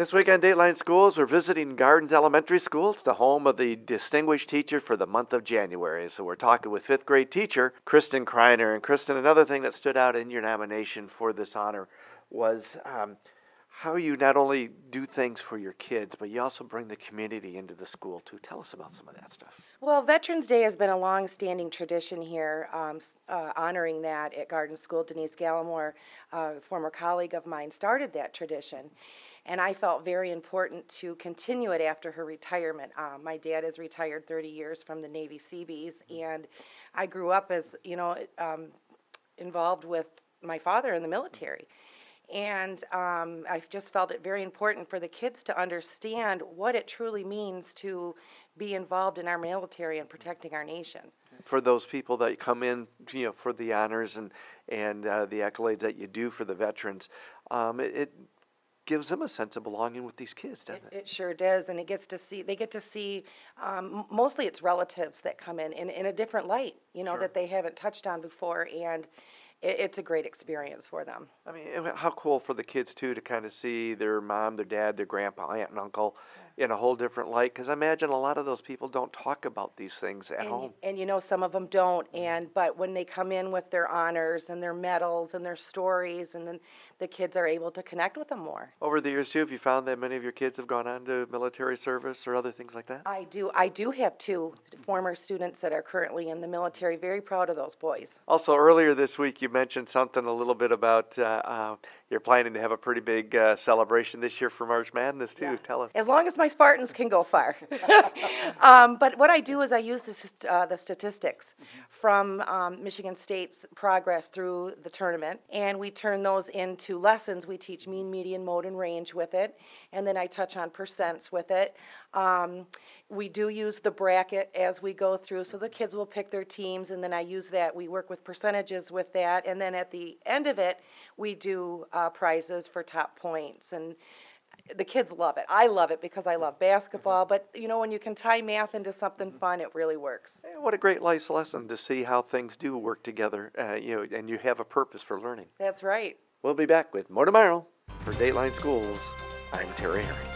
This week on Dateline Schools, we're visiting Gardens Elementary School. It's the home of the Distinguished Teacher for the month of January. So we're talking with fifth grade teacher, Kristin Kreiner. And Kristin, another thing that stood out in your nomination for this honor was how you not only do things for your kids, but you also bring the community into the school too. Tell us about some of that stuff. Well, Veterans Day has been a long-standing tradition here, honoring that at Garden School. Denise Gallimore, a former colleague of mine, started that tradition. And I felt very important to continue it after her retirement. My dad is retired 30 years from the Navy Seabees, and I grew up as, involved with my father in the military. And I just felt it very important for the kids to understand what it truly means to be involved in our military and protecting our nation. For those people that come in, for the honors and the accolades that you do for the veterans, it gives them a sense of belonging with these kids, doesn't it? It sure does, and they get to see, mostly it's relatives that come in a different light, Sure. that they haven't touched on before, and it's a great experience for them. I mean, how cool for the kids, too, to kind of see their mom, their dad, their grandpa, aunt, and uncle in a whole different light. Because I imagine a lot of those people don't talk about these things at home. And some of them don't, but when they come in with their honors and their medals and their stories, and then the kids are able to connect with them more. Over the years, too, have you found that many of your kids have gone on to military service or other things like that? I do have two former students that are currently in the military. Very proud of those boys. Also, earlier this week, you mentioned something a little bit about you're planning to have a pretty big celebration this year for March Madness, too. Yeah. Tell us. As long as my Spartans can go far. But what I do is I use the statistics from Michigan State's progress through the tournament, and we turn those into lessons. We teach mean, median, mode, and range with it, and then I touch on percents with it. We do use the bracket as we go through, so the kids will pick their teams, and then I use that. We work with percentages with that, and then at the end of it, we do prizes for top points, and the kids love it. I love it because I love basketball, but when you can tie math into something fun, it really works. What a great life lesson to see how things do work together, and you have a purpose for learning. That's right. We'll be back with more tomorrow. For Dateline Schools, I'm Terry Herring.